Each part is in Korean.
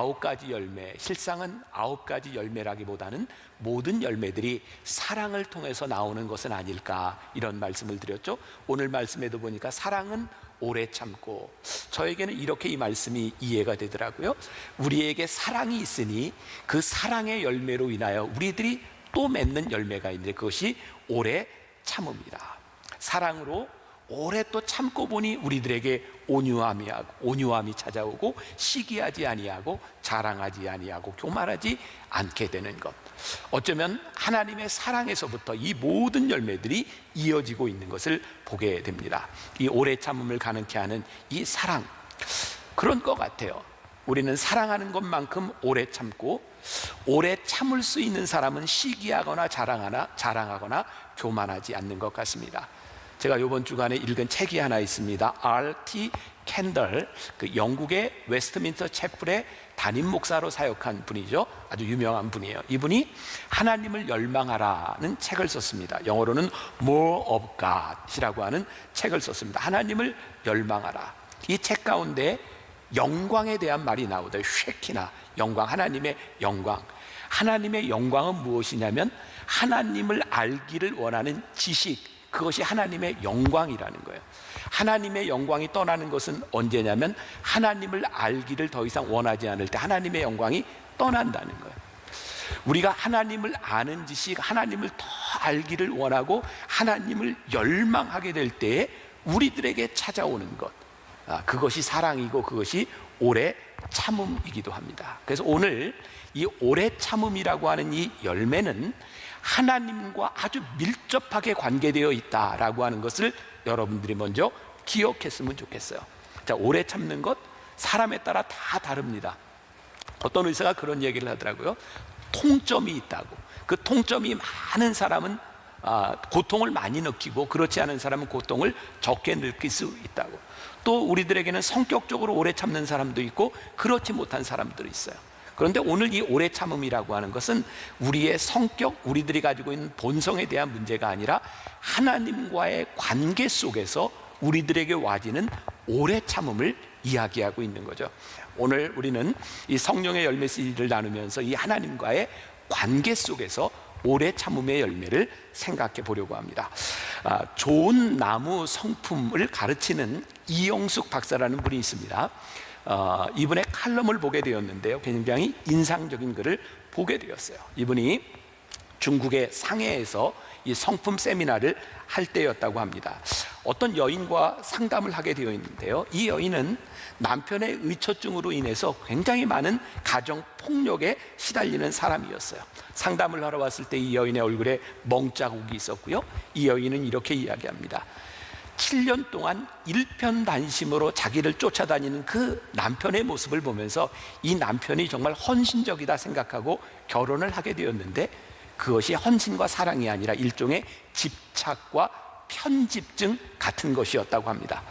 9가지 열매, 실상은 9가지 열매라기보다는 모든 열매들이 사랑을 통해서 나오는 것은 아닐까, 이런 말씀을 드렸죠. 오늘 말씀에도 보니까 사랑은 오래 참고, 저에게는 이렇게 이 말씀이 이해가 되더라고요. 우리에게 사랑이 있으니 그 사랑의 열매로 인하여 우리들이 또 맺는 열매가 있는데 그것이 오래 참음이다. 사랑으로 오래 또 참고 보니 우리들에게 온유함이 찾아오고 시기하지 아니하고 자랑하지 아니하고 교만하지 않게 되는 것. 어쩌면 하나님의 사랑에서부터 이 모든 열매들이 이어지고 있는 것을 보게 됩니다. 이 오래 참음을 가능케 하는 이 사랑, 그런 것 같아요. 우리는 사랑하는 것만큼 오래 참고, 오래 참을 수 있는 사람은 시기하거나 자랑하거나 교만하지 않는 것 같습니다. 제가 이번 주간에 읽은 책이 하나 있습니다. R.T. 캔들, 그 영국의 웨스트민스터 채플의 담임 목사로 사역한 분이죠. 아주 유명한 분이에요. 이분이 하나님을 열망하라는 책을 썼습니다. 영어로는 More of God이라고 하는 책을 썼습니다. 하나님을 열망하라. 이 책 가운데 영광에 대한 말이 나오더라고요. 쉐키나, 영광, 하나님의 영광. 하나님의 영광은 무엇이냐면 하나님을 알기를 원하는 지식, 그것이 하나님의 영광이라는 거예요. 하나님의 영광이 떠나는 것은 언제냐면 하나님을 알기를 더 이상 원하지 않을 때 하나님의 영광이 떠난다는 거예요. 우리가 하나님을 아는 지식, 하나님을 더 알기를 원하고 하나님을 열망하게 될 때에 우리들에게 찾아오는 것, 그것이 사랑이고 그것이 오래 참음이기도 합니다. 그래서 오늘 이 오래 참음이라고 하는 이 열매는 하나님과 아주 밀접하게 관계되어 있다라고 하는 것을 여러분들이 먼저 기억했으면 좋겠어요. 자, 오래 참는 것 사람에 따라 다 다릅니다. 어떤 의사가 그런 얘기를 하더라고요. 통점이 있다고. 그 통점이 많은 사람은 고통을 많이 느끼고 그렇지 않은 사람은 고통을 적게 느낄 수 있다고. 또 우리들에게는 성격적으로 오래 참는 사람도 있고 그렇지 못한 사람들이 있어요. 그런데 오늘 이 오래 참음이라고 하는 것은 우리의 성격, 우리들이 가지고 있는 본성에 대한 문제가 아니라 하나님과의 관계 속에서 우리들에게 와지는 오래 참음을 이야기하고 있는 거죠. 오늘 우리는 이 성령의 열매 시리즈를 나누면서 이 하나님과의 관계 속에서 오래 참음의 열매를 생각해 보려고 합니다. 좋은 나무 성품을 가르치는 이영숙 박사라는 분이 있습니다. 이분의 칼럼을 보게 되었는데요, 굉장히 인상적인 글을 보게 되었어요. 이분이 중국의 상해에서 이 성품 세미나를 할 때였다고 합니다. 어떤 여인과 상담을 하게 되어 있는데요, 이 여인은 남편의 의처증으로 인해서 굉장히 많은 가정 폭력에 시달리는 사람이었어요. 상담을 하러 왔을 때 이 여인의 얼굴에 멍자국이 있었고요, 이 여인은 이렇게 이야기합니다. 7년 동안 일편단심으로 자기를 쫓아다니는 그 남편의 모습을 보면서 이 남편이 정말 헌신적이다 생각하고 결혼을 하게 되었는데 그것이 헌신과 사랑이 아니라 일종의 집착과 편집증 같은 것이었다고 합니다.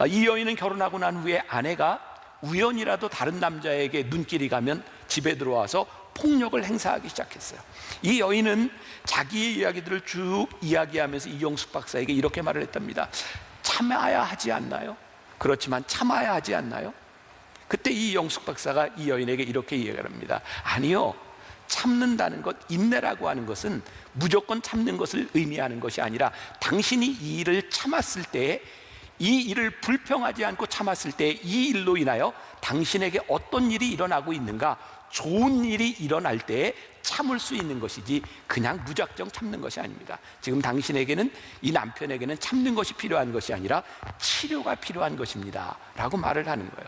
이 여인은 결혼하고 난 후에 아내가 우연이라도 다른 남자에게 눈길이 가면 집에 들어와서 폭력을 행사하기 시작했어요. 이 여인은 자기의 이야기들을 쭉 이야기하면서 이영숙 박사에게 이렇게 말을 했답니다. 참아야 하지 않나요? 그렇지만 참아야 하지 않나요? 그때 이 이영숙 박사가 이 여인에게 이렇게 이야기를 합니다. 아니요, 참는다는 것, 인내라고 하는 것은 무조건 참는 것을 의미하는 것이 아니라 당신이 이 일을 참았을 때, 이 일을 불평하지 않고 참았을 때 이 일로 인하여 당신에게 어떤 일이 일어나고 있는가, 좋은 일이 일어날 때 참을 수 있는 것이지 그냥 무작정 참는 것이 아닙니다. 지금 당신에게는, 이 남편에게는 참는 것이 필요한 것이 아니라 치료가 필요한 것입니다 라고 말을 하는 거예요.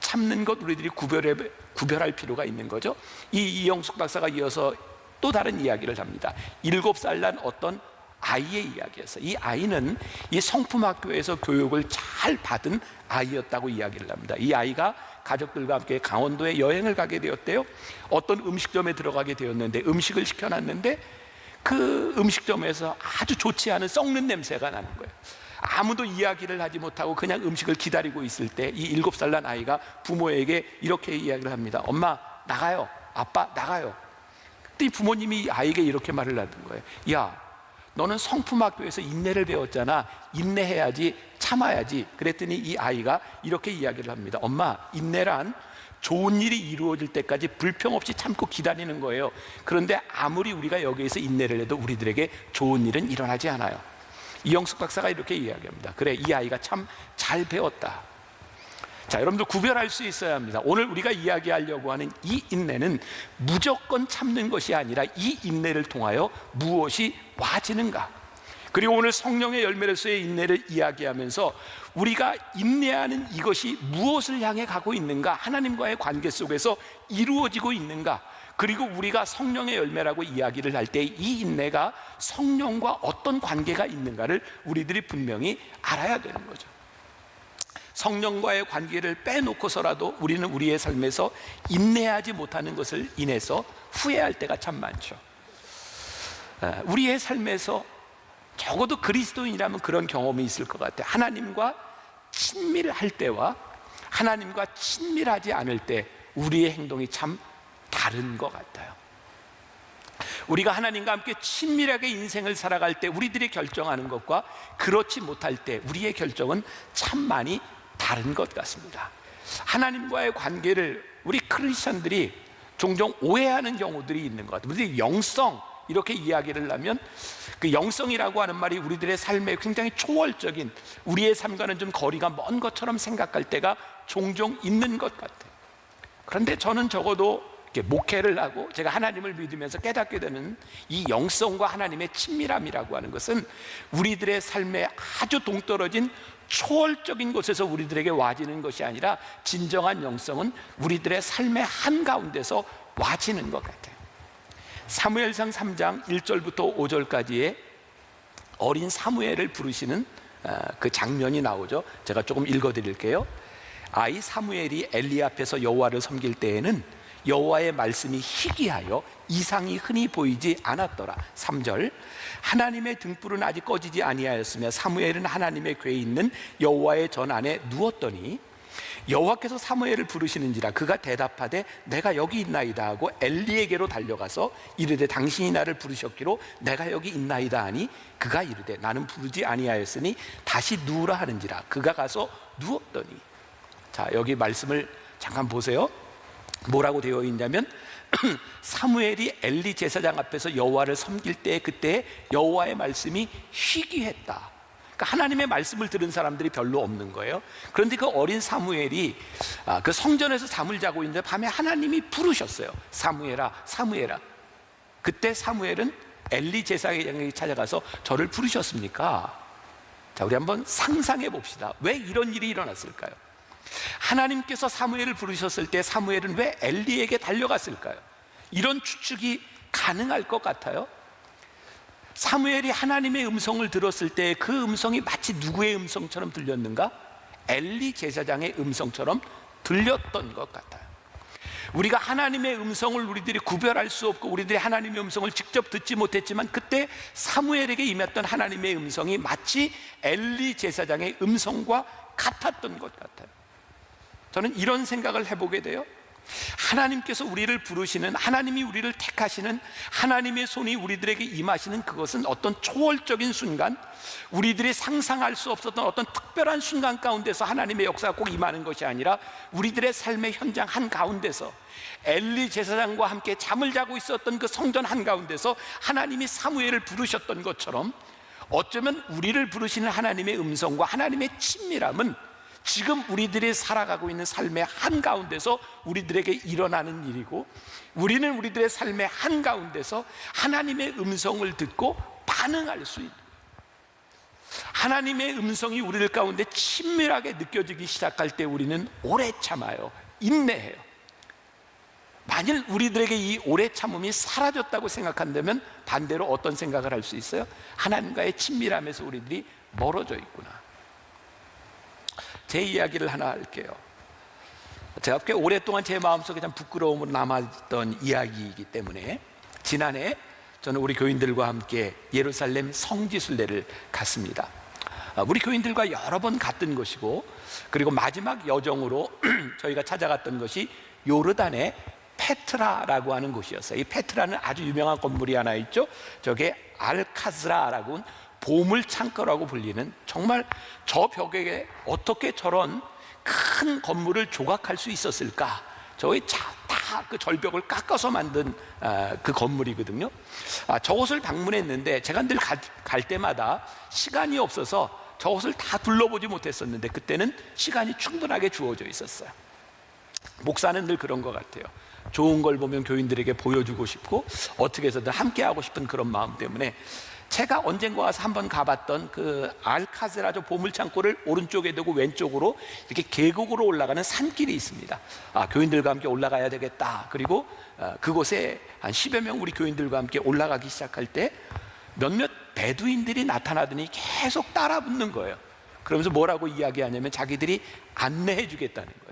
참는 것 우리들이 구별할 필요가 있는 거죠. 이영숙 박사가 이어서 또 다른 이야기를 합니다. 7살 난 어떤 아이의 이야기였어요. 이 아이는 이 성품학교에서 교육을 잘 받은 아이였다고 이야기를 합니다. 이 아이가 가족들과 함께 강원도에 여행을 가게 되었대요. 어떤 음식점에 들어가게 되었는데 음식을 시켜놨는데 그 음식점에서 아주 좋지 않은 썩는 냄새가 나는 거예요. 아무도 이야기를 하지 못하고 그냥 음식을 기다리고 있을 때 이 7살 난 아이가 부모에게 이렇게 이야기를 합니다. 엄마 나가요, 아빠 나가요. 그때 부모님이 아이에게 이렇게 말을 하는 거예요. 야, 너는 성품학교에서 인내를 배웠잖아. 인내해야지, 참아야지. 그랬더니 이 아이가 이렇게 이야기를 합니다. 엄마, 인내란 좋은 일이 이루어질 때까지 불평 없이 참고 기다리는 거예요. 그런데 아무리 우리가 여기에서 인내를 해도 우리들에게 좋은 일은 일어나지 않아요. 이영숙 박사가 이렇게 이야기합니다. 그래, 이 아이가 참 잘 배웠다. 자, 여러분들 구별할 수 있어야 합니다. 오늘 우리가 이야기하려고 하는 이 인내는 무조건 참는 것이 아니라 이 인내를 통하여 무엇이 와지는가. 그리고 오늘 성령의 열매로서의 인내를 이야기하면서 우리가 인내하는 이것이 무엇을 향해 가고 있는가, 하나님과의 관계 속에서 이루어지고 있는가, 그리고 우리가 성령의 열매라고 이야기를 할 때 이 인내가 성령과 어떤 관계가 있는가를 우리들이 분명히 알아야 되는 거죠. 성령과의 관계를 빼놓고서라도 우리는 우리의 삶에서 인내하지 못하는 것을 인해서 후회할 때가 참 많죠. 우리의 삶에서 적어도 그리스도인이라면 그런 경험이 있을 것 같아요. 하나님과 친밀할 때와 하나님과 친밀하지 않을 때 우리의 행동이 참 다른 것 같아요. 우리가 하나님과 함께 친밀하게 인생을 살아갈 때 우리들이 결정하는 것과 그렇지 못할 때 우리의 결정은 참 많이 다른 것 같습니다. 하나님과의 관계를 우리 크리스천들이 종종 오해하는 경우들이 있는 것 같아요. 우리 영성 이렇게 이야기를 하면 그 영성이라고 하는 말이 우리들의 삶에 굉장히 초월적인, 우리의 삶과는 좀 거리가 먼 것처럼 생각할 때가 종종 있는 것 같아요. 그런데 저는 적어도 이렇게 목회를 하고 제가 하나님을 믿으면서 깨닫게 되는 이 영성과 하나님의 친밀함이라고 하는 것은 우리들의 삶에 아주 동떨어진 초월적인 곳에서 우리들에게 와지는 것이 아니라 진정한 영성은 우리들의 삶의 한가운데서 와지는 것 같아요. 사무엘상 3장 1절부터 5절까지의 어린 사무엘을 부르시는 그 장면이 나오죠. 제가 조금 읽어드릴게요. 아이 사무엘이 엘리 앞에서 여호와를 섬길 때에는 여호와의 말씀이 희귀하여 이상이 흔히 보이지 않았더라. 3절, 하나님의 등불은 아직 꺼지지 아니하였으며 사무엘은 하나님의 궤에 있는 여호와의 전 안에 누웠더니 여호와께서 사무엘을 부르시는지라 그가 대답하되 내가 여기 있나이다 하고 엘리에게로 달려가서 이르되 당신이 나를 부르셨기로 내가 여기 있나이다 하니 그가 이르되 나는 부르지 아니하였으니 다시 누우라 하는지라 그가 가서 누웠더니. 자, 여기 말씀을 잠깐 보세요. 뭐라고 되어 있냐면 사무엘이 엘리 제사장 앞에서 여호와를 섬길 때 그때 여호와의 말씀이 희귀했다. 그러니까 하나님의 말씀을 들은 사람들이 별로 없는 거예요. 그런데 그 어린 사무엘이 그 성전에서 잠을 자고 있는데 밤에 하나님이 부르셨어요. 사무엘아, 사무엘아. 그때 사무엘은 엘리 제사장에게 찾아가서 저를 부르셨습니까? 자, 우리 한번 상상해 봅시다. 왜 이런 일이 일어났을까요? 하나님께서 사무엘을 부르셨을 때 사무엘은 왜 엘리에게 달려갔을까요? 이런 추측이 가능할 것 같아요. 사무엘이 하나님의 음성을 들었을 때 그 음성이 마치 누구의 음성처럼 들렸는가? 엘리 제사장의 음성처럼 들렸던 것 같아요. 우리가 하나님의 음성을 우리들이 구별할 수 없고 우리들이 하나님의 음성을 직접 듣지 못했지만 그때 사무엘에게 임했던 하나님의 음성이 마치 엘리 제사장의 음성과 같았던 것 같아요. 저는 이런 생각을 해보게 돼요. 하나님께서 우리를 부르시는, 하나님이 우리를 택하시는, 하나님의 손이 우리들에게 임하시는 그것은 어떤 초월적인 순간, 우리들이 상상할 수 없었던 어떤 특별한 순간 가운데서 하나님의 역사가 꼭 임하는 것이 아니라 우리들의 삶의 현장 한가운데서 엘리 제사장과 함께 잠을 자고 있었던 그 성전 한가운데서 하나님이 사무엘을 부르셨던 것처럼 어쩌면 우리를 부르시는 하나님의 음성과 하나님의 친밀함은 지금 우리들이 살아가고 있는 삶의 한가운데서 우리들에게 일어나는 일이고 우리는 우리들의 삶의 한가운데서 하나님의 음성을 듣고 반응할 수 있는, 하나님의 음성이 우리들 가운데 친밀하게 느껴지기 시작할 때 우리는 오래 참아요. 인내해요. 만일 우리들에게 이 오래 참음이 사라졌다고 생각한다면 반대로 어떤 생각을 할 수 있어요? 하나님과의 친밀함에서 우리들이 멀어져 있구나. 제 이야기를 하나 할게요. 제가 꽤 오랫동안 제 마음속에 참 부끄러움으로 남았던 이야기이기 때문에 지난해 저는 우리 교인들과 함께 예루살렘 성지순례를 갔습니다. 우리 교인들과 여러 번 갔던 것이고 그리고 마지막 여정으로 저희가 찾아갔던 것이 요르단의 페트라라고 하는 곳이었어요. 이 페트라는 아주 유명한 건물이 하나 있죠. 저게 알카스라라고 보물 창고라고 불리는, 정말 저 벽에 어떻게 저런 큰 건물을 조각할 수 있었을까? 저희 다 그 절벽을 깎아서 만든 그 건물이거든요. 저곳을 방문했는데 제가 늘 갈 때마다 시간이 없어서 저곳을 다 둘러보지 못했었는데 그때는 시간이 충분하게 주어져 있었어요. 목사는 늘 그런 것 같아요. 좋은 걸 보면 교인들에게 보여주고 싶고 어떻게 해서든 함께하고 싶은 그런 마음 때문에 제가 언젠가 와서 한번 가봤던 그 알카세라조 보물창고를 오른쪽에 두고 왼쪽으로 이렇게 계곡으로 올라가는 산길이 있습니다. 교인들과 함께 올라가야 되겠다. 그리고 그곳에 한 10여 명 우리 교인들과 함께 올라가기 시작할 때 몇몇 베두인들이 나타나더니 계속 따라 붙는 거예요. 그러면서 뭐라고 이야기하냐면 자기들이 안내해 주겠다는 거예요.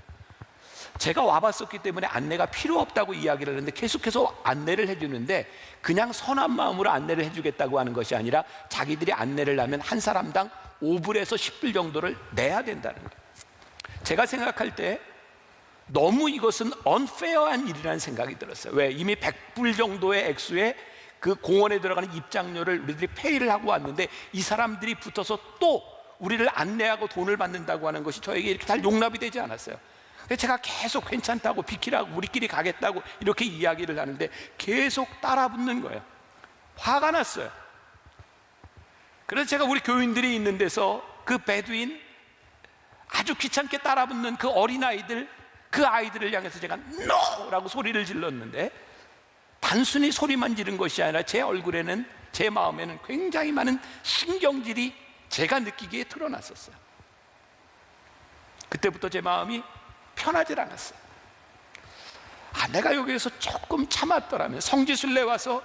제가 와봤었기 때문에 안내가 필요 없다고 이야기를 하는데 계속해서 안내를 해주는데 그냥 선한 마음으로 안내를 해주겠다고 하는 것이 아니라 자기들이 안내를 하면 한 사람당 5불에서 10불 정도를 내야 된다는 거예요. 제가 생각할 때 너무 이것은 unfair한 일이라는 생각이 들었어요. 왜? 이미 100불 정도의 액수에 그 공원에 들어가는 입장료를 우리들이 페이를 하고 왔는데 이 사람들이 붙어서 또 우리를 안내하고 돈을 받는다고 하는 것이 저에게 이렇게 잘 용납이 되지 않았어요. 제가 계속 괜찮다고 비키라고 우리끼리 가겠다고 이렇게 이야기를 하는데 계속 따라붙는 거예요. 화가 났어요. 그래서 제가 우리 교인들이 있는 데서 그 베두인 아주 귀찮게 따라붙는 그 어린아이들, 그 아이들을 향해서 제가 NO! 라고 소리를 질렀는데 단순히 소리만 지른 것이 아니라 제 얼굴에는, 제 마음에는 굉장히 많은 신경질이 제가 느끼기에 드러났었어요. 그때부터 제 마음이 편하질 않았어요. 내가 여기에서 조금 참았더라면, 성지순례 와서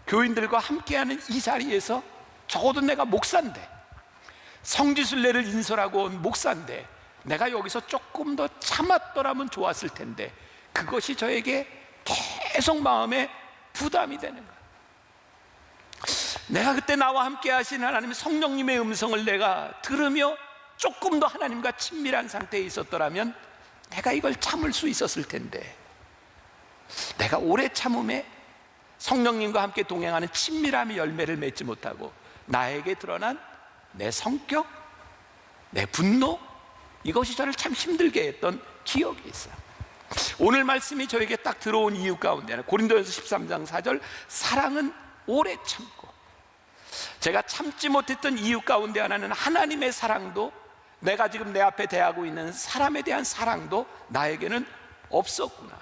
교인들과 함께하는 이 자리에서 적어도 내가 목사인데, 성지순례를 인솔하고 온 목사인데 내가 여기서 조금 더 참았더라면 좋았을 텐데 그것이 저에게 계속 마음에 부담이 되는 거예요. 내가 그때 나와 함께 하신 하나님의 성령님의 음성을 내가 들으며 조금 더 하나님과 친밀한 상태에 있었더라면 내가 이걸 참을 수 있었을 텐데, 내가 오래 참음에 성령님과 함께 동행하는 친밀함의 열매를 맺지 못하고 나에게 드러난 내 성격, 내 분노, 이것이 저를 참 힘들게 했던 기억이 있어요. 오늘 말씀이 저에게 딱 들어온 이유 가운데 고린도전서 13장 4절, 사랑은 오래 참고. 제가 참지 못했던 이유 가운데 하나는 하나님의 사랑도, 내가 지금 내 앞에 대하고 있는 사람에 대한 사랑도 나에게는 없었구나.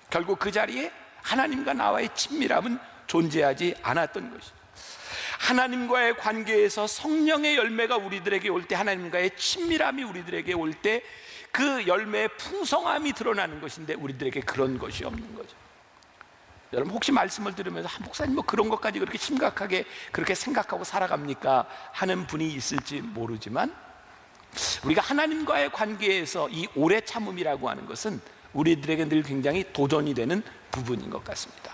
결국 그 자리에 하나님과 나와의 친밀함은 존재하지 않았던 것이죠. 하나님과의 관계에서 성령의 열매가 우리들에게 올 때, 하나님과의 친밀함이 우리들에게 올 때 그 열매의 풍성함이 드러나는 것인데 우리들에게 그런 것이 없는 거죠. 여러분 혹시 말씀을 들으면서 목사님 뭐 그런 것까지 그렇게 심각하게 그렇게 생각하고 살아갑니까? 하는 분이 있을지 모르지만, 우리가 하나님과의 관계에서 이 오래 참음이라고 하는 것은 우리들에게 늘 굉장히 도전이 되는 부분인 것 같습니다.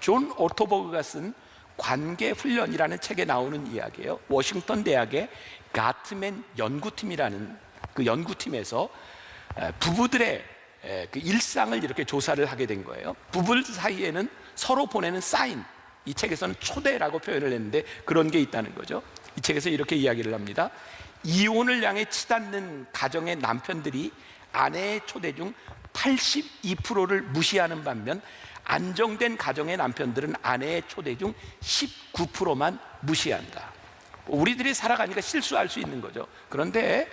존 오토버그가 쓴 관계 훈련이라는 책에 나오는 이야기예요. 워싱턴 대학의 가트맨 연구팀이라는 그 연구팀에서 부부들의 그 일상을 이렇게 조사를 하게 된 거예요. 부부 사이에는 서로 보내는 사인, 이 책에서는 초대라고 표현을 했는데 그런 게 있다는 거죠. 이 책에서 이렇게 이야기를 합니다. 이혼을 향해 치닫는 가정의 남편들이 아내의 초대 중 82%를 무시하는 반면 안정된 가정의 남편들은 아내의 초대 중 19%만 무시한다. 우리들이 살아가니까 실수할 수 있는 거죠. 그런데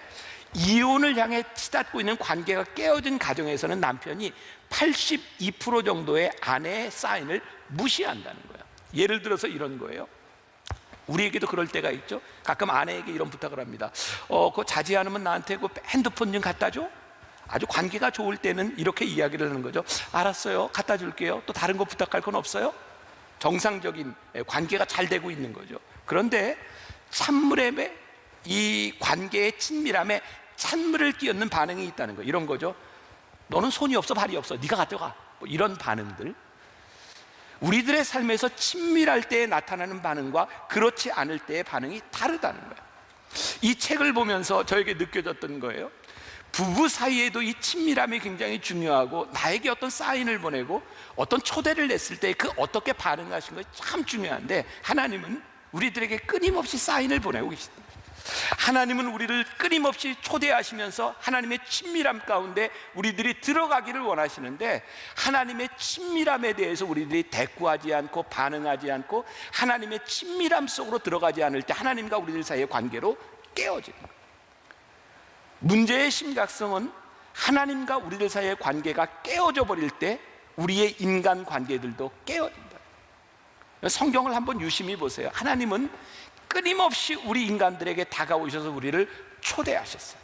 이혼을 향해 치닫고 있는 관계가 깨어진 가정에서는 남편이 82% 정도의 아내의 사인을 무시한다는 거예요. 예를 들어서 이런 거예요. 우리에게도 그럴 때가 있죠. 가끔 아내에게 이런 부탁을 합니다. 그거 자지 않으면 나한테 그 핸드폰 좀 갖다 줘? 아주 관계가 좋을 때는 이렇게 이야기를 하는 거죠. 알았어요, 갖다 줄게요. 또 다른 거 부탁할 건 없어요? 정상적인 관계가 잘 되고 있는 거죠. 그런데 찬물에, 이 관계의 친밀함에 찬물을 끼얹는 반응이 있다는 거예요. 이런 거죠. 너는 손이 없어 발이 없어, 네가 가져가. 뭐 이런 반응들. 우리들의 삶에서 친밀할 때에 나타나는 반응과 그렇지 않을 때의 반응이 다르다는 거예요. 이 책을 보면서 저에게 느껴졌던 거예요. 부부 사이에도 이 친밀함이 굉장히 중요하고, 나에게 어떤 사인을 보내고 어떤 초대를 냈을 때 그 어떻게 반응하신 것이 참 중요한데, 하나님은 우리들에게 끊임없이 사인을 보내고 계십니다. 하나님은 우리를 끊임없이 초대하시면서 하나님의 친밀함 가운데 우리들이 들어가기를 원하시는데, 하나님의 친밀함에 대해서 우리들이 대꾸하지 않고 반응하지 않고 하나님의 친밀함 속으로 들어가지 않을 때 하나님과 우리들 사이의 관계로 깨어지는 거예요. 문제의 심각성은 하나님과 우리들 사이의 관계가 깨어져 버릴 때 우리의 인간 관계들도 깨어진다. 성경을 한번 유심히 보세요. 하나님은 끊임없이 우리 인간들에게 다가오셔서 우리를 초대하셨어요.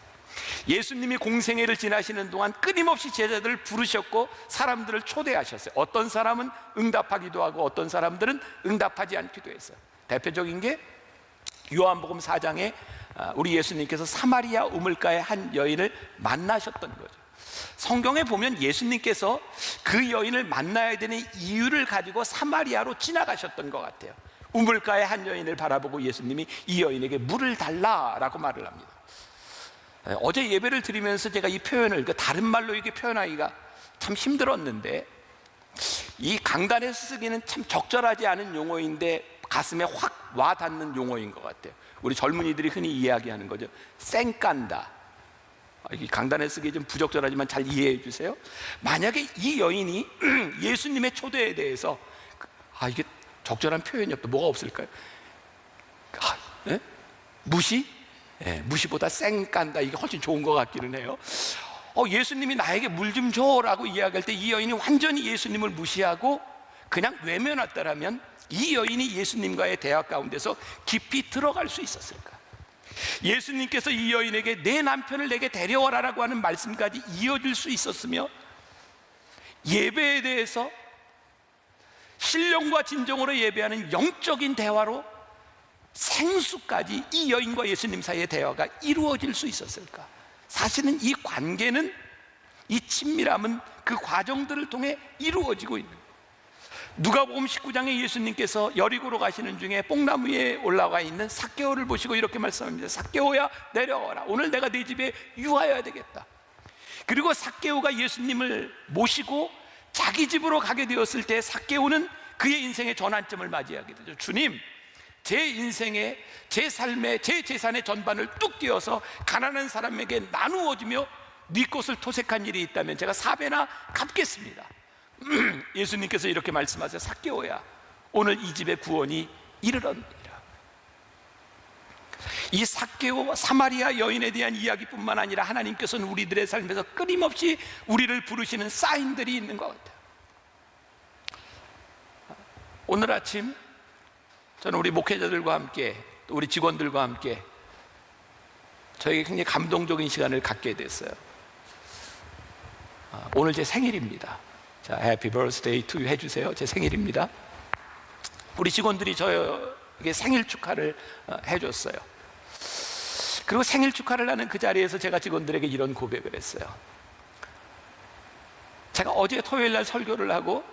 예수님이 공생애를 지나시는 동안 끊임없이 제자들을 부르셨고 사람들을 초대하셨어요. 어떤 사람은 응답하기도 하고 어떤 사람들은 응답하지 않기도 했어요. 대표적인 게 요한복음 4장에 우리 예수님께서 사마리아 우물가의 한 여인을 만나셨던 거죠. 성경에 보면 예수님께서 그 여인을 만나야 되는 이유를 가지고 사마리아로 지나가셨던 것 같아요. 우물가의 한 여인을 바라보고 예수님이 이 여인에게 물을 달라라고 말을 합니다. 어제 예배를 드리면서 제가 이 표현을 다른 말로 이게 표현하기가 참 힘들었는데, 이 강단에서 쓰기는 참 적절하지 않은 용어인데 가슴에 확 와닿는 용어인 것 같아요. 우리 젊은이들이 흔히 이야기하는 거죠. 쌩깐다. 이 강단에 쓰기 좀 부적절하지만 잘 이해해 주세요. 만약에 이 여인이 예수님의 초대에 대해서 이게 적절한 표현이 없다. 뭐가 없을까요? 무시? 무시보다 쌩깐다. 이게 훨씬 좋은 것 같기는 해요. 예수님이 나에게 물 좀 줘라고 이야기할 때 이 여인이 완전히 예수님을 무시하고 그냥 외면했다라면 이 여인이 예수님과의 대화 가운데서 깊이 들어갈 수 있었을까? 예수님께서 이 여인에게 내 남편을 내게 데려와라라고 하는 말씀까지 이어질 수 있었으며, 예배에 대해서 신령과 진정으로 예배하는 영적인 대화로 생수까지 이 여인과 예수님 사이의 대화가 이루어질 수 있었을까? 사실은 이 관계는, 이 친밀함은 그 과정들을 통해 이루어지고 있는 거예요. 누가복음 19장에 예수님께서 여리고로 가시는 중에 뽕나무 위에 올라가 있는 삭개오를 보시고 이렇게 말씀합니다. 삭개오야, 내려와라. 오늘 내가 네 집에 유하여야 되겠다. 그리고 삭개오가 예수님을 모시고 자기 집으로 가게 되었을 때 삭개오는 그의 인생의 전환점을 맞이하게 되죠. 주님, 제 인생에, 제 삶에, 제 재산의 전반을 뚝 띄어서 가난한 사람에게 나누어주며 네 것을 토색한 일이 있다면 제가 4배나 갚겠습니다. 예수님께서 이렇게 말씀하세요. 삭개오야, 오늘 이 집의 구원이 이르렀느니라. 이 삭개오 사마리아 여인에 대한 이야기뿐만 아니라 하나님께서는 우리들의 삶에서 끊임없이 우리를 부르시는 사인들이 있는 것 같아요. 오늘 아침 저는 우리 목회자들과 함께 또 우리 직원들과 함께 저에게 굉장히 감동적인 시간을 갖게 됐어요. 오늘 제 생일입니다. 자, 해피 버스데이 투 유 해주세요. 제 생일입니다. 우리 직원들이 저에게 생일 축하를 해줬어요. 그리고 생일 축하를 하는 그 자리에서 제가 직원들에게 이런 고백을 했어요. 제가 어제 토요일 날 설교를 하고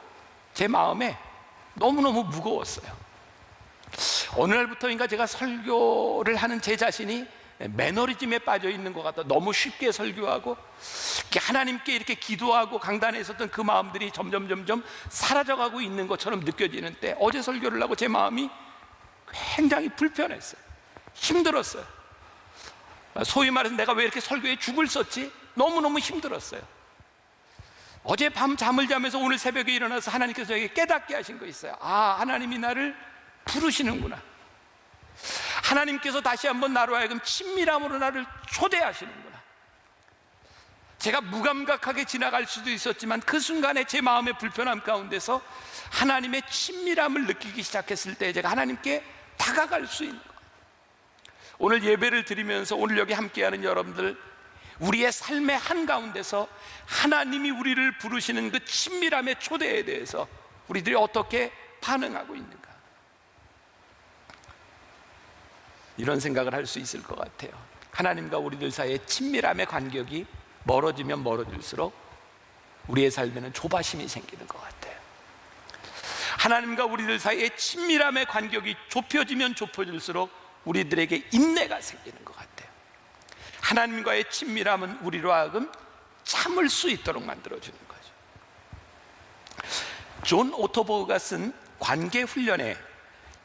제 마음에 너무너무 무거웠어요. 어느 날부터인가 제가 설교를 하는 제 자신이 매너리즘에 빠져 있는 것 같다. 너무 쉽게 설교하고 하나님께 이렇게 기도하고 강단에 있었던 그 마음들이 점점 사라져가고 있는 것처럼 느껴지는 때, 어제 설교를 하고 제 마음이 굉장히 불편했어요. 힘들었어요. 소위 말해서 내가 왜 이렇게 설교에 죽을 썼지? 너무너무 힘들었어요. 어제 밤 잠을 자면서 오늘 새벽에 일어나서 하나님께서 저에게 깨닫게 하신 거 있어요. 하나님이 나를 부르시는구나. 하나님께서 다시 한번 나로 하여금 친밀함으로 나를 초대하시는구나. 제가 무감각하게 지나갈 수도 있었지만 그 순간에 제 마음의 불편함 가운데서 하나님의 친밀함을 느끼기 시작했을 때 제가 하나님께 다가갈 수 있는 거예요. 오늘 예배를 드리면서 오늘 여기 함께하는 여러분들, 우리의 삶의 한가운데서 하나님이 우리를 부르시는 그 친밀함의 초대에 대해서 우리들이 어떻게 반응하고 있는가, 이런 생각을 할 수 있을 것 같아요. 하나님과 우리들 사이의 친밀함의 간격이 멀어지면 멀어질수록 우리의 삶에는 조바심이 생기는 것 같아요. 하나님과 우리들 사이의 친밀함의 간격이 좁혀지면 좁혀질수록 우리들에게 인내가 생기는 것 같아요. 하나님과의 친밀함은 우리로 하여금 참을 수 있도록 만들어주는 거죠. 존 오토버그가 쓴 관계 훈련의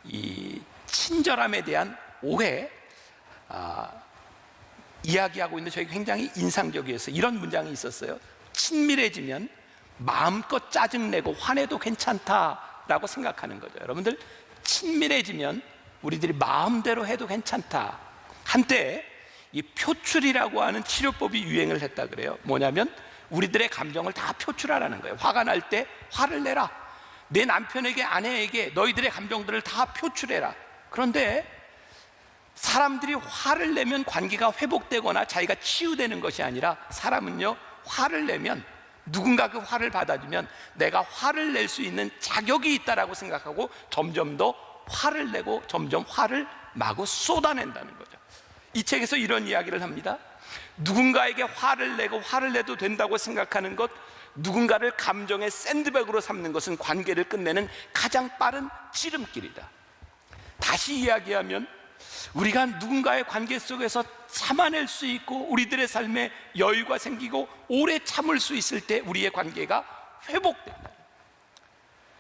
이 친절함에 대한 오해, 이야기하고 있는데 저에게 굉장히 인상적이었어요. 이런 문장이 있었어요. 친밀해지면 마음껏 짜증내고 화내도 괜찮다라고 생각하는 거죠. 여러분들, 친밀해지면 우리들이 마음대로 해도 괜찮다. 한때 이 표출이라고 하는 치료법이 유행을 했다 그래요. 뭐냐면 우리들의 감정을 다 표출하라는 거예요. 화가 날 때 화를 내라. 내 남편에게, 아내에게 너희들의 감정들을 다 표출해라. 그런데 사람들이 화를 내면 관계가 회복되거나 자기가 치유되는 것이 아니라, 사람은요, 화를 내면 누군가 그 화를 받아주면 내가 화를 낼 수 있는 자격이 있다라고 생각하고 점점 더 화를 내고 점점 화를 마구 쏟아낸다는 거죠. 이 책에서 이런 이야기를 합니다. 누군가에게 화를 내고 화를 내도 된다고 생각하는 것, 누군가를 감정의 샌드백으로 삼는 것은 관계를 끝내는 가장 빠른 지름길이다. 다시 이야기하면 우리가 누군가의 관계 속에서 참아낼 수 있고 우리들의 삶에 여유가 생기고 오래 참을 수 있을 때 우리의 관계가 회복된다.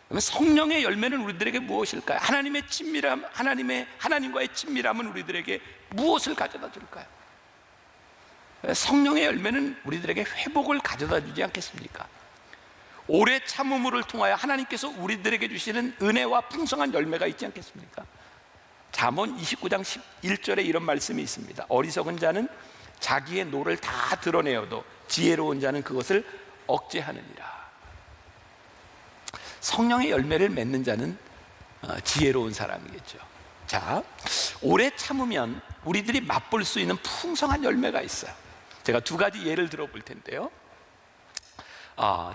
그러면 성령의 열매는 우리들에게 무엇일까요? 하나님의 친밀함, 하나님과의 친밀함은 우리들에게 무엇을 가져다 줄까요? 성령의 열매는 우리들에게 회복을 가져다 주지 않겠습니까? 오래 참음을 통하여 하나님께서 우리들에게 주시는 은혜와 풍성한 열매가 있지 않겠습니까? 잠언 29장 11절에 이런 말씀이 있습니다. 어리석은 자는 자기의 노를 다 드러내어도 지혜로운 자는 그것을 억제하느니라. 성령의 열매를 맺는 자는 지혜로운 사람이겠죠. 자, 오래 참으면 우리들이 맛볼 수 있는 풍성한 열매가 있어요. 제가 두 가지 예를 들어볼 텐데요.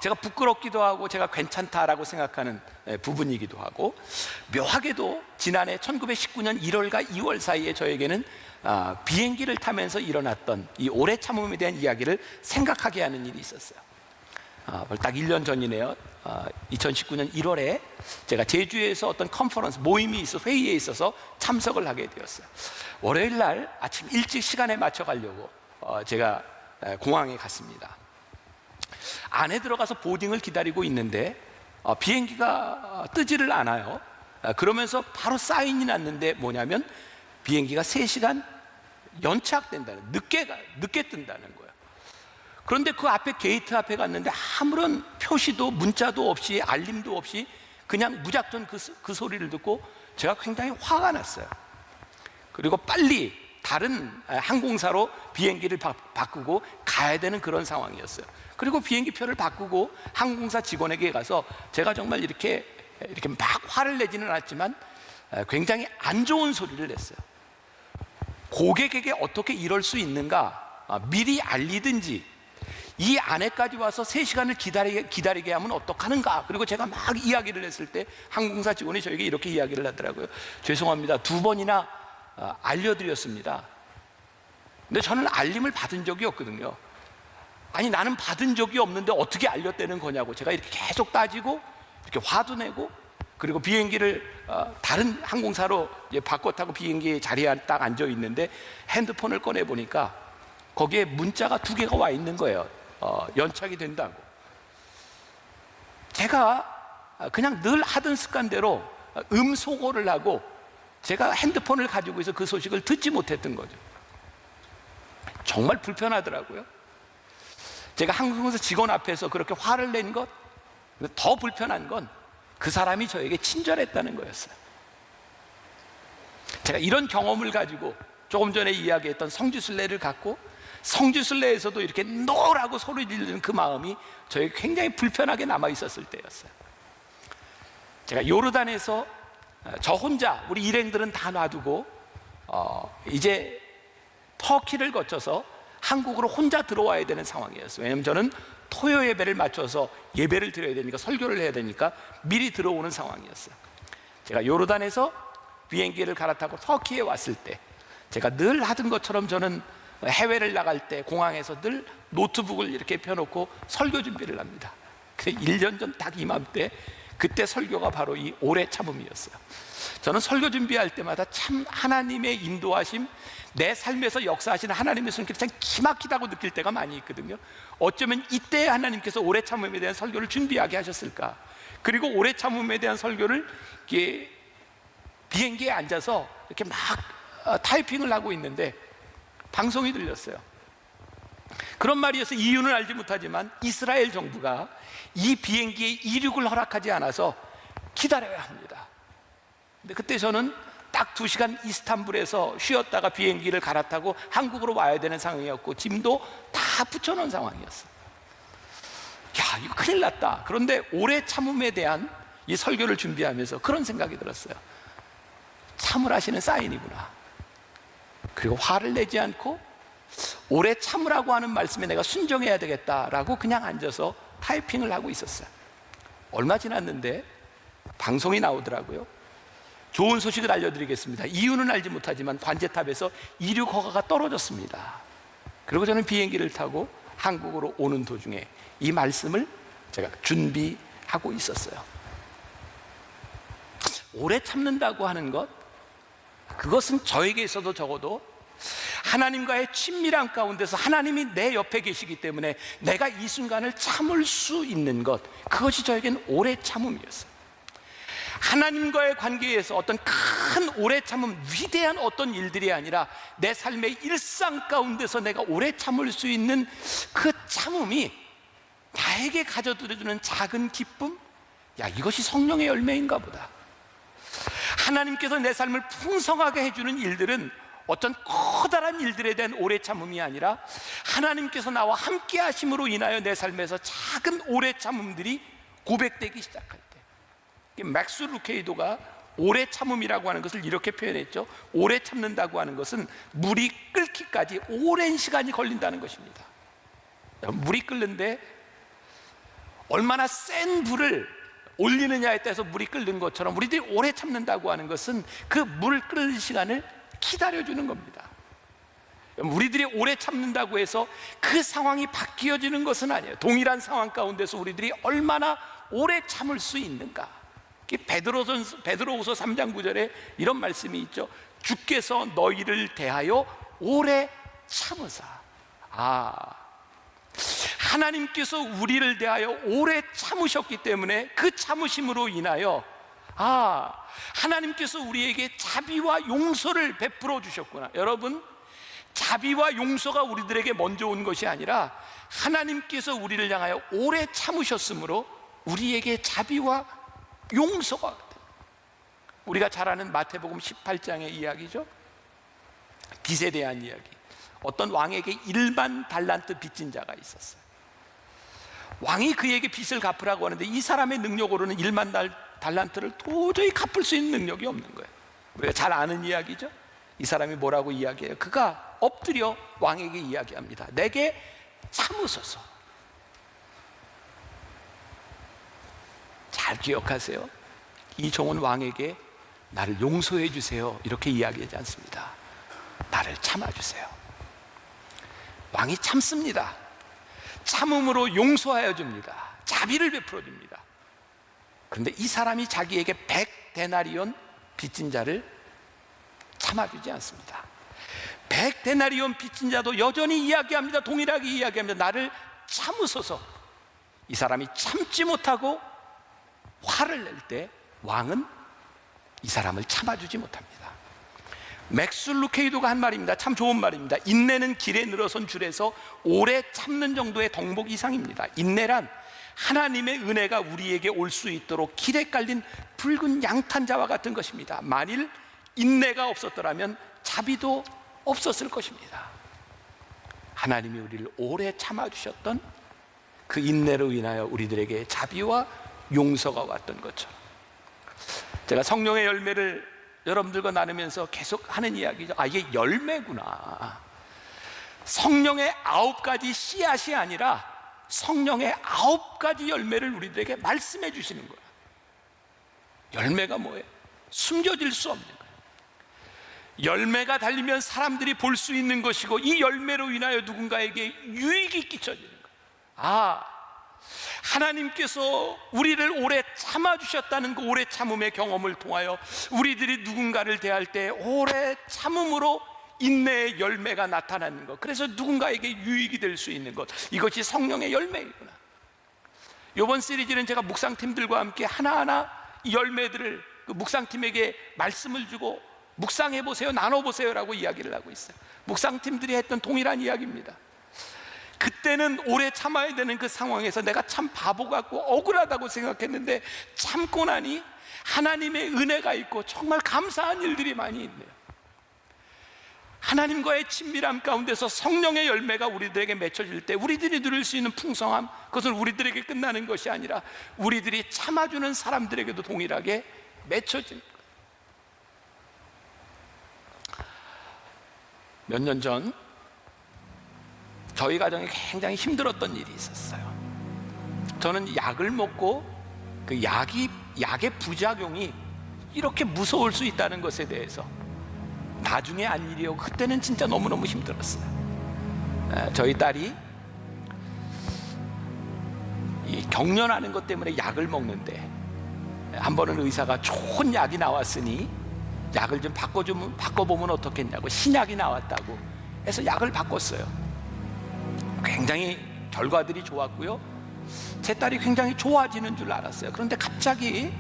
제가 부끄럽기도 하고 제가 괜찮다라고 생각하는 부분이기도 하고, 묘하게도 지난해 1919년 1월과 2월 사이에 저에게는 비행기를 타면서 일어났던 이 오래 참음에 대한 이야기를 생각하게 하는 일이 있었어요. 딱 1년 전이네요. 2019년 1월에 제가 제주에서 어떤 컨퍼런스 모임이 있어, 회의에 있어서 참석을 하게 되었어요. 월요일 날 아침 일찍 시간에 맞춰 가려고 제가 공항에 갔습니다. 안에 들어가서 보딩을 기다리고 있는데 비행기가 뜨지를 않아요. 그러면서 바로 사인이 났는데 뭐냐면 비행기가 3시간 연착된다는, 늦게 뜬다는 거예요. 그런데 그 앞에, 게이트 앞에 갔는데 아무런 표시도 문자도 없이 알림도 없이 그냥 무작정 그 소리를 듣고 제가 굉장히 화가 났어요. 그리고 빨리 다른 항공사로 비행기를 바꾸고 가야 되는 그런 상황이었어요. 그리고 비행기 표를 바꾸고 항공사 직원에게 가서 제가 정말 이렇게 막 화를 내지는 않았지만 굉장히 안 좋은 소리를 냈어요. 고객에게 어떻게 이럴 수 있는가, 미리 알리든지 이 안에까지 와서 3시간을 기다리게 하면 어떡하는가. 그리고 제가 막 이야기를 했을 때 항공사 직원이 저에게 이렇게 이야기를 하더라고요. 죄송합니다, 2번이나 알려드렸습니다. 근데 저는 알림을 받은 적이 없거든요. 아니, 나는 받은 적이 없는데 어떻게 알렸다는 거냐고 제가 이렇게 계속 따지고 이렇게 화도 내고, 그리고 비행기를 다른 항공사로 바꿔 타고 비행기 자리에 딱 앉아 있는데 핸드폰을 꺼내 보니까 거기에 문자가 2개가 와 있는 거예요. 연착이 된다고. 제가 그냥 늘 하던 습관대로 음소거를 하고 제가 핸드폰을 가지고 있어 그 소식을 듣지 못했던 거죠. 정말 불편하더라고요. 제가 항공사 직원 앞에서 그렇게 화를 낸 것, 더 불편한 건 그 사람이 저에게 친절했다는 거였어요. 제가 이런 경험을 가지고 조금 전에 이야기했던 성지순례를 갖고 성지순례에서도 이렇게 노라고 소리 지르는 그 마음이 저에게 굉장히 불편하게 남아 있었을 때였어요. 제가 요르단에서 저 혼자, 우리 일행들은 다 놔두고 이제 터키를 거쳐서 한국으로 혼자 들어와야 되는 상황이었어요. 왜냐하면 저는 토요 예배를 맞춰서 예배를 드려야 되니까, 설교를 해야 되니까 미리 들어오는 상황이었어요. 제가 요르단에서 비행기를 갈아타고 터키에 왔을 때 제가 늘 하던 것처럼 저는 해외를 나갈 때 공항에서 늘 노트북을 이렇게 펴놓고 설교 준비를 합니다. 그 1년 전 딱 이맘때, 그때 설교가 바로 이 오래 참음이었어요. 저는 설교 준비할 때마다 참 하나님의 인도하심, 내 삶에서 역사하시는 하나님의 손길이 참 기막히다고 느낄 때가 많이 있거든요. 어쩌면 이때 하나님께서 오래 참음에 대한 설교를 준비하게 하셨을까. 그리고 오래 참음에 대한 설교를 이렇게 비행기에 앉아서 이렇게 막 타이핑을 하고 있는데 방송이 들렸어요. 그런 말이어서 이유는 알지 못하지만 이스라엘 정부가 이 비행기의 이륙을 허락하지 않아서 기다려야 합니다. 근데 그때 저는 딱 2시간 이스탄불에서 쉬었다가 비행기를 갈아타고 한국으로 와야 되는 상황이었고 짐도 다 붙여놓은 상황이었어요. 야, 이거 큰일 났다. 그런데 오래 참음에 대한 이 설교를 준비하면서 그런 생각이 들었어요. 참으라시는 사인이구나. 그리고 화를 내지 않고 오래 참으라고 하는 말씀에 내가 순종해야 되겠다라고 그냥 앉아서 타이핑을 하고 있었어요. 얼마 지났는데 방송이 나오더라고요. 좋은 소식을 알려드리겠습니다. 이유는 알지 못하지만 관제탑에서 이륙 허가가 떨어졌습니다. 그리고 저는 비행기를 타고 한국으로 오는 도중에 이 말씀을 제가 준비하고 있었어요. 오래 참는다고 하는 것, 그것은 저에게 있어도 적어도 하나님과의 친밀함 가운데서 하나님이 내 옆에 계시기 때문에 내가 이 순간을 참을 수 있는 것, 그것이 저에게는 오래 참음이었어요. 하나님과의 관계에서 어떤 큰 오래 참음, 위대한 어떤 일들이 아니라 내 삶의 일상 가운데서 내가 오래 참을 수 있는 그 참음이 나에게 가져다주는 작은 기쁨, 야, 이것이 성령의 열매인가 보다. 하나님께서 내 삶을 풍성하게 해주는 일들은 어떤 커다란 일들에 대한 오래 참음이 아니라 하나님께서 나와 함께 하심으로 인하여 내 삶에서 작은 오래 참음들이 고백되기 시작할 때, 맥스 루케이도가 오래 참음이라고 하는 것을 이렇게 표현했죠. 오래 참는다고 하는 것은 물이 끓기까지 오랜 시간이 걸린다는 것입니다. 물이 끓는데 얼마나 센 불을 올리느냐에 따라서 물이 끓는 것처럼 우리들이 오래 참는다고 하는 것은 그 물 끓는 시간을 기다려주는 겁니다. 우리들이 오래 참는다고 해서 그 상황이 바뀌어지는 것은 아니에요. 동일한 상황 가운데서 우리들이 얼마나 오래 참을 수 있는가. 베드로후서 3장 9절에 이런 말씀이 있죠. 주께서 너희를 대하여 오래 참으사. 하나님께서 우리를 대하여 오래 참으셨기 때문에 그 참으심으로 인하여 하나님께서 우리에게 자비와 용서를 베풀어 주셨구나. 여러분, 자비와 용서가 우리들에게 먼저 온 것이 아니라 하나님께서 우리를 향하여 오래 참으셨으므로 우리에게 자비와 용서가 왔다. 우리가 잘 아는 마태복음 18장의 이야기죠. 빚에 대한 이야기. 어떤 왕에게 1만 달란트 빚진 자가 있었어요. 왕이 그에게 빚을 갚으라고 하는데 이 사람의 능력으로는 1만 달란트를 도저히 갚을 수 있는 능력이 없는 거예요. 우리가 잘 아는 이야기죠. 이 사람이 뭐라고 이야기해요? 그가 엎드려 왕에게 이야기합니다. 내게 참으소서. 잘 기억하세요. 이 종은 왕에게 나를 용서해 주세요 이렇게 이야기하지 않습니다. 나를 참아주세요. 왕이 참습니다. 참음으로 용서하여 줍니다. 자비를 베풀어 줍니다. 그런데 이 사람이 자기에게 100데나리온 빚진 자를 참아주지 않습니다. 100데나리온 빚진 자도 여전히 이야기합니다. 동일하게 이야기합니다. 나를 참으소서. 이 사람이 참지 못하고 화를 낼 때 왕은 이 사람을 참아주지 못합니다. 맥스 루케이도가 한 말입니다. 참 좋은 말입니다. 인내는 길에 늘어선 줄에서 오래 참는 정도의 덕목 이상입니다. 인내란 하나님의 은혜가 우리에게 올 수 있도록 길에 깔린 붉은 양탄자와 같은 것입니다. 만일 인내가 없었더라면 자비도 없었을 것입니다. 하나님이 우리를 오래 참아주셨던 그 인내로 인하여 우리들에게 자비와 용서가 왔던 것처럼, 제가 성령의 열매를 여러분들과 나누면서 계속 하는 이야기죠. 이게 열매구나. 성령의 9가지 씨앗이 아니라 성령의 9가지 열매를 우리들에게 말씀해 주시는 거예요. 열매가 뭐예요? 숨겨질 수 없는 거예요. 열매가 달리면 사람들이 볼 수 있는 것이고 이 열매로 인하여 누군가에게 유익이 끼쳐지는 거예요. 하나님께서 우리를 오래 참아주셨다는 그 오래 참음의 경험을 통하여 우리들이 누군가를 대할 때 오래 참음으로 인내의 열매가 나타나는 것, 그래서 누군가에게 유익이 될 수 있는 것, 이것이 성령의 열매이구나. 이번 시리즈는 제가 묵상팀들과 함께 하나하나 이 열매들을 그 묵상팀에게 말씀을 주고 묵상해 보세요, 나눠 보세요라고 이야기를 하고 있어요. 묵상팀들이 했던 동일한 이야기입니다. 그때는 오래 참아야 되는 그 상황에서 내가 참 바보 같고 억울하다고 생각했는데 참고 나니 하나님의 은혜가 있고 정말 감사한 일들이 많이 있네요. 하나님과의 친밀함 가운데서 성령의 열매가 우리들에게 맺혀질 때 우리들이 누릴 수 있는 풍성함, 그것은 우리들에게 끝나는 것이 아니라 우리들이 참아주는 사람들에게도 동일하게 맺혀집니다. 몇 년 전 저희 가정에 굉장히 힘들었던 일이 있었어요. 저는 약을 먹고 그 약의 부작용이 이렇게 무서울 수 있다는 것에 대해서 나중에 안 일이요, 그때는 진짜 너무너무 힘들었어요. 저희 딸이 이 경련하는 것 때문에 약을 먹는데 한 번은 의사가 좋은 약이 나왔으니 약을 좀 바꿔보면 어떻겠냐고, 신약이 나왔다고 해서 약을 바꿨어요. 굉장히 결과들이 좋았고요, 제 딸이 굉장히 좋아지는 줄 알았어요. 그런데 갑자기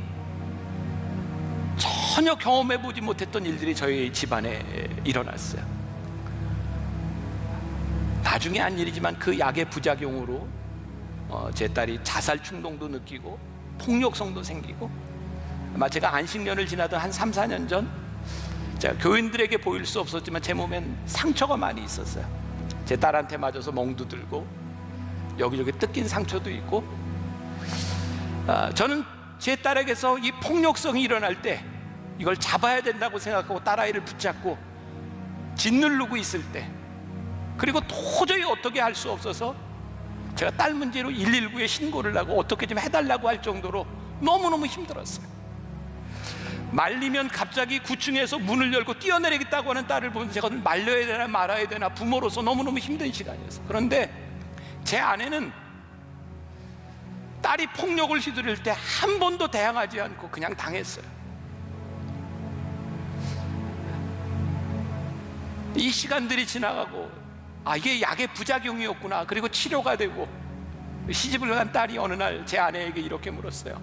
전혀 경험해보지 못했던 일들이 저희 집안에 일어났어요. 나중에 한 일이지만 그 약의 부작용으로 제 딸이 자살 충동도 느끼고 폭력성도 생기고, 아마 제가 안식년을 지나던 한 3, 4년 전 제가 교인들에게 보일 수 없었지만 제 몸엔 상처가 많이 있었어요. 제 딸한테 맞아서 멍도 들고 여기저기 뜯긴 상처도 있고, 저는 제 딸에게서 이 폭력성이 일어날 때 이걸 잡아야 된다고 생각하고 딸아이를 붙잡고 짓누르고 있을 때, 그리고 도저히 어떻게 할 수 없어서 제가 딸 문제로 119에 신고를 하고 어떻게 좀 해달라고 할 정도로 너무너무 힘들었어요. 말리면 갑자기 9층에서 문을 열고 뛰어내리겠다고 하는 딸을 보면서 제가 말려야 되나 말아야 되나 부모로서 너무너무 힘든 시간이었어요. 그런데 제 아내는 딸이 폭력을 휘두를 때 한 번도 대항하지 않고 그냥 당했어요. 이 시간들이 지나가고 이게 약의 부작용이었구나, 그리고 치료가 되고 시집을 간 딸이 어느 날 제 아내에게 이렇게 물었어요.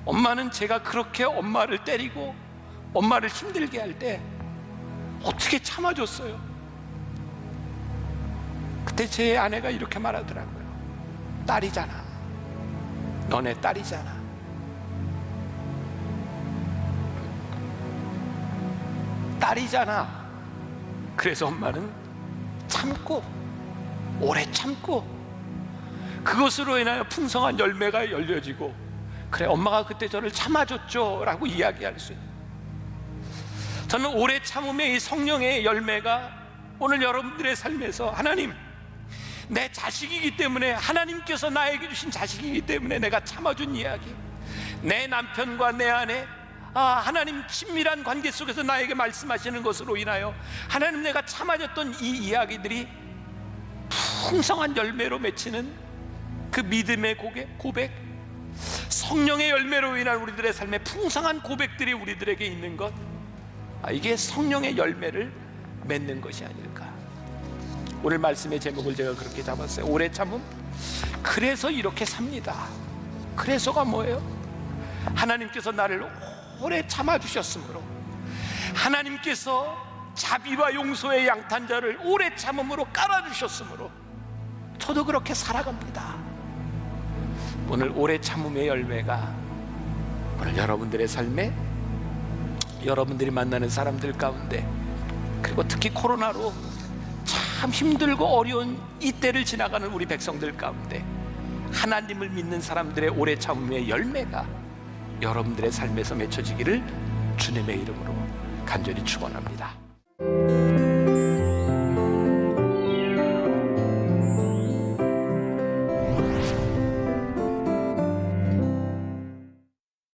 엄마는 제가 그렇게 엄마를 때리고 엄마를 힘들게 할 때 어떻게 참아줬어요? 그때 제 아내가 이렇게 말하더라고요. 딸이잖아, 너네 딸이잖아. 딸이잖아. 그래서 엄마는 참고, 오래 참고, 그것으로 인하여 풍성한 열매가 열려지고, 그래, 엄마가 그때 저를 참아줬죠 라고 이야기할 수 있어요. 저는 오래 참음의 이 성령의 열매가 오늘 여러분들의 삶에서, 하나님, 내 자식이기 때문에, 하나님께서 나에게 주신 자식이기 때문에 내가 참아준 이야기, 내 남편과 내 아내, 하나님 친밀한 관계 속에서 나에게 말씀하시는 것으로 인하여 하나님, 내가 참아줬던 이 이야기들이 풍성한 열매로 맺히는 그 믿음의 고백, 성령의 열매로 인한 우리들의 삶에 풍성한 고백들이 우리들에게 있는 것, 이게 성령의 열매를 맺는 것이 아닐까. 오늘 말씀의 제목을 제가 그렇게 잡았어요. 오래 참음, 그래서 이렇게 삽니다. 그래서가 뭐예요? 하나님께서 나를 오래 참아주셨으므로, 하나님께서 자비와 용서의 양탄자를 오래 참음으로 깔아주셨으므로 저도 그렇게 살아갑니다. 오늘 오래 참음의 열매가 오늘 여러분들의 삶에, 여러분들이 만나는 사람들 가운데, 그리고 특히 코로나로 참 힘들고 어려운 이때를 지나가는 우리 백성들 가운데 하나님을 믿는 사람들의 오래 참음의 열매가 여러분들의 삶에서 맺혀지기를 주님의 이름으로 간절히 축원합니다.